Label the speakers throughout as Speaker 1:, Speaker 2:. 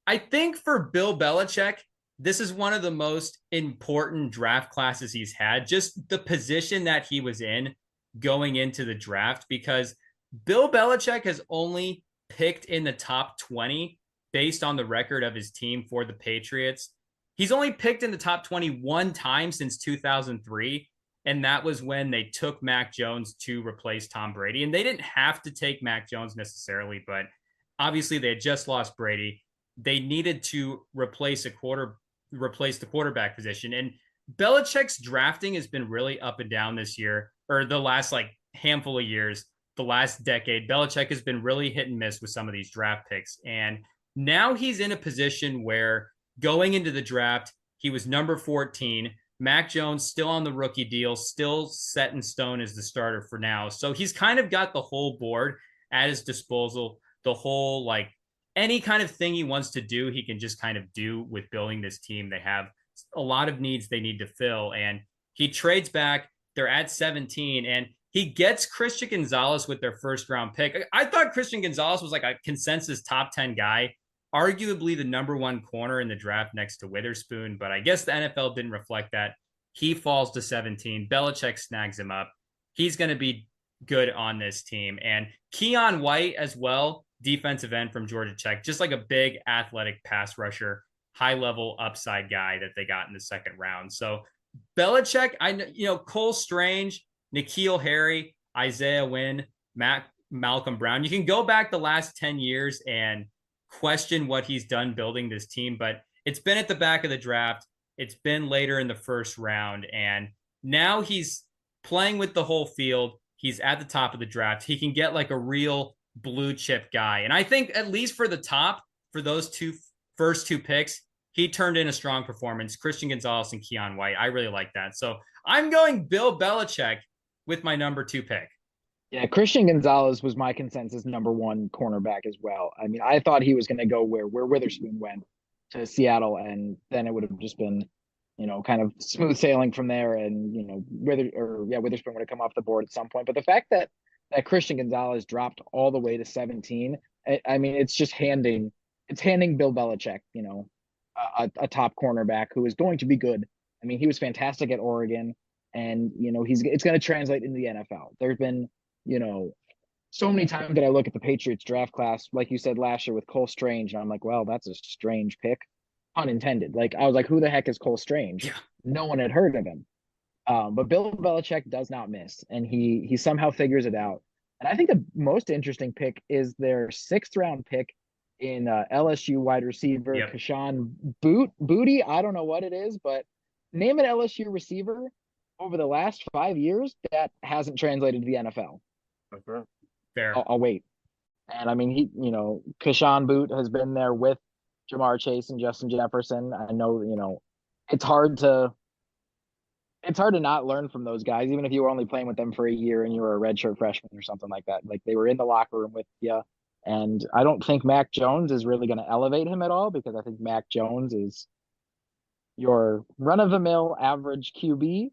Speaker 1: I think for Bill Belichick, this is one of the most important draft classes he's had. Just the position that he was in going into the draft, because Bill Belichick has only picked in the top 20 based on the record of his team for the Patriots. He's only picked in the top 21 time since 2003. And that was when they took Mac Jones to replace Tom Brady. And they didn't have to take Mac Jones necessarily, but obviously they had just lost Brady. They needed to replace the quarterback position. And Belichick's drafting has been really up and down this year, or the last like handful of years, the last decade. Belichick has been really hit and miss with some of these draft picks. And now he's in a position where going into the draft, he was number 14. Mac Jones still on the rookie deal, still set in stone as the starter for now. So he's kind of got the whole board at his disposal. The whole, like, any kind of thing he wants to do, he can just kind of do with building this team. They have a lot of needs they need to fill. And he trades back. They're at 17, and he gets Christian Gonzalez with their first round pick. I thought Christian Gonzalez was like a consensus top 10 guy, arguably the number one corner in the draft next to Witherspoon, but I guess the NFL didn't reflect that. He falls to 17. Belichick snags him up. He's going to be good on this team. And Keion White as well, defensive end from Georgia Tech, just like a big athletic pass rusher, high level upside guy that they got in the second round. So Belichick, Cole Strange, N'Keal Harry, Isaiah Wynn, Malcolm Brown. You can go back the last 10 years and question what he's done building this team, but it's been at the back of the draft. It's been later in the first round, and now he's playing with the whole field. He's at the top of the draft. He can get like a real blue chip guy. And I think at least for the top, for those first two picks, he turned in a strong performance. Christian Gonzalez and Keion White. I really like that. So I'm going Bill Belichick with my number 2 pick.
Speaker 2: Yeah, Christian Gonzalez was my consensus number 1 cornerback as well. I mean, I thought he was going to go where Witherspoon went, to Seattle, and then it would have just been, kind of smooth sailing from there. And Witherspoon would have come off the board at some point. But the fact that Christian Gonzalez dropped all the way to 17, I mean, it's just handing Bill Belichick, a top cornerback who is going to be good. I mean, he was fantastic at Oregon, and it's going to translate into the NFL. There's been so many times that I look at the Patriots draft class, like you said last year with Cole Strange, and I'm like, well, that's a strange pick, unintended. Like, I was like, who the heck is Cole Strange?
Speaker 1: Yeah.
Speaker 2: No one had heard of him. But Bill Belichick does not miss, and he somehow figures it out. And I think the most interesting pick is their 6th round pick in LSU wide receiver,
Speaker 1: yep.
Speaker 2: Kayshon Boutte. I don't know what it is, but name an LSU receiver over the last 5 years that hasn't translated to the NFL.
Speaker 1: Okay. Fair.
Speaker 2: I'll wait. And I mean, Kayshon Boutte has been there with Jamar Chase and Justin Jefferson. I know, it's hard to not learn from those guys, even if you were only playing with them for a year and you were a redshirt freshman or something like that. Like, they were in the locker room with you. And I don't think Mac Jones is really going to elevate him at all, because I think Mac Jones is your run-of-the-mill average QB.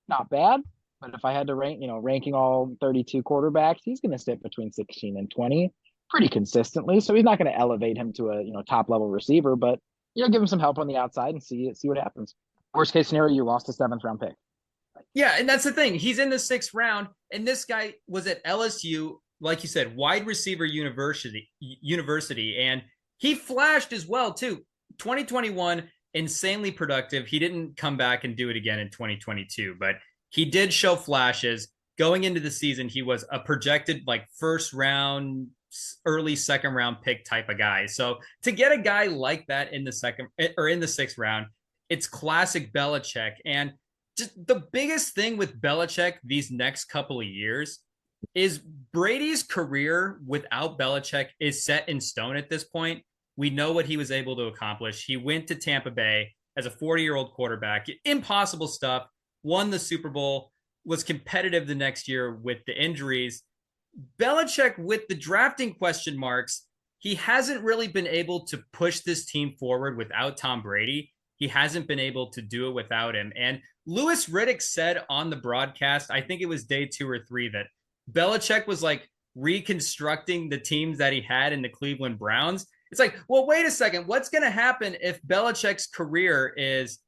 Speaker 2: Not bad. But if I had to ranking all 32 quarterbacks, he's going to sit between 16 and 20 pretty consistently. So he's not going to elevate him to a, top level receiver, but, give him some help on the outside and see what happens. Worst case scenario, you lost a 7th round pick.
Speaker 1: Yeah. And that's the thing. He's in the 6th round, and this guy was at LSU, like you said, wide receiver university. And he flashed as well too. 2021, insanely productive. He didn't come back and do it again in 2022, but he did show flashes. Going into the season, he was a projected like first round, early second round pick type of guy. So to get a guy like that in the 6th round, it's classic Belichick. And just the biggest thing with Belichick these next couple of years is Brady's career without Belichick is set in stone at this point. We know what he was able to accomplish. He went to Tampa Bay as a 40-year-old quarterback. Impossible stuff. Won the Super Bowl, was competitive the next year with the injuries. Belichick, with the drafting question marks, he hasn't really been able to push this team forward without Tom Brady. He hasn't been able to do it without him. And Louis Riddick said on the broadcast, I think it was day 2 or 3, that Belichick was like reconstructing the teams that he had in the Cleveland Browns. It's like, well, wait a second. What's going to happen if Belichick's career is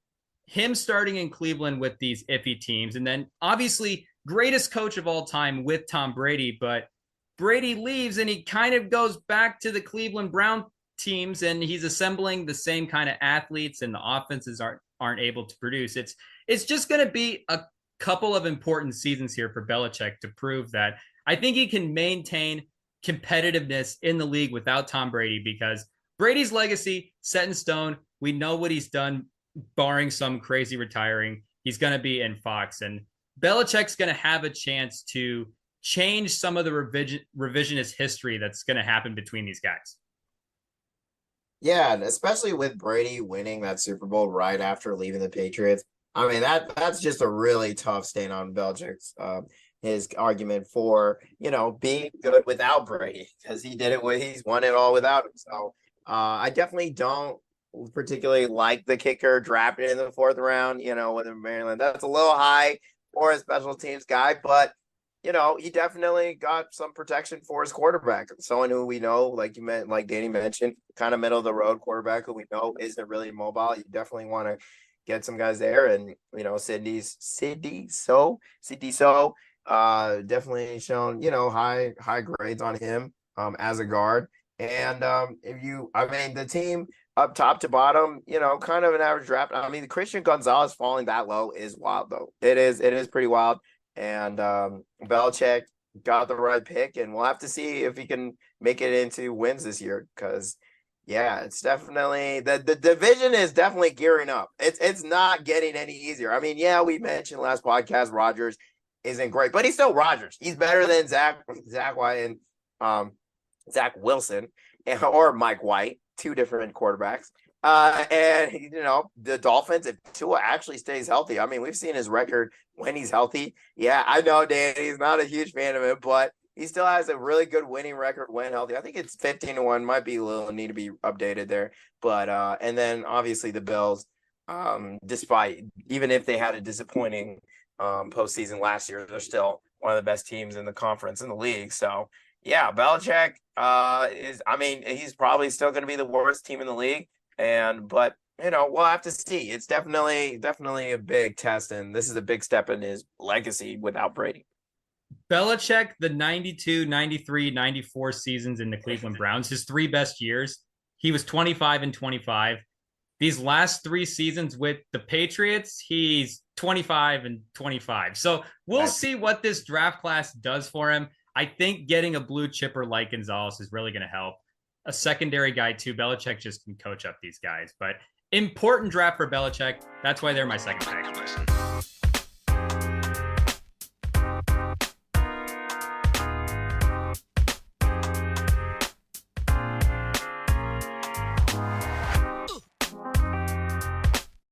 Speaker 1: him starting in Cleveland with these iffy teams, and then obviously greatest coach of all time with Tom Brady, but Brady leaves and he kind of goes back to the Cleveland Brown teams, and he's assembling the same kind of athletes, and the offenses aren't able to produce. It's just going to be a couple of important seasons here for Belichick to prove that I think he can maintain competitiveness in the league without Tom Brady, because Brady's legacy set in stone. We know what he's done, barring some crazy retiring. He's going to be in Fox, and Belichick's going to have a chance to change some of the revisionist history that's going to happen between these guys.
Speaker 3: Yeah, and especially with Brady winning that Super Bowl right after leaving the Patriots. I mean, that's just a really tough stain on Belichick's his argument for, being good without Brady, because he did it with he's won it all without him. So I definitely don't particularly like the kicker drafted in the fourth round, with Maryland. That's a little high for a special teams guy, but he definitely got some protection for his quarterback. Someone who we know, like Danny mentioned, kind of middle of the road quarterback who we know isn't really mobile. You definitely want to get some guys there. And, Sidney So definitely shown, high grades on him as a guard. And the team up top to bottom, kind of an average draft. I mean, Christan Gonzalez falling that low is wild, though. It is pretty wild. And Belichick got the right pick, and we'll have to see if he can make it into wins this year. Because, it's definitely the division is definitely gearing up. It's not getting any easier. I mean, we mentioned last podcast Rodgers isn't great, but he's still Rodgers. He's better than Zach White and Zach Wilson or Mike White, two different quarterbacks. And the Dolphins, if Tua actually stays healthy, I mean, we've seen his record when he's healthy. Yeah, I know Danny's not a huge fan of it, but he still has a really good winning record when healthy. I think it's 15-1, might be a little need to be updated there. But and then obviously the Bills, despite even if they had a disappointing postseason last year, they're still one of the best teams in the conference in the league. So yeah, Belichick he's probably still going to be the worst team in the league. But we'll have to see. It's definitely a big test, and this is a big step in his legacy without Brady.
Speaker 1: Belichick, the 92, 93, 94 seasons in the Cleveland Browns, his three best years, he was 25 and 25. These last three seasons with the Patriots, he's 25 and 25. So we'll see what this draft class does for him. I think getting a blue chipper like Gonzalez is really going to help. A secondary guy too. Belichick just can coach up these guys, but important draft for Belichick. That's why they're my second pick.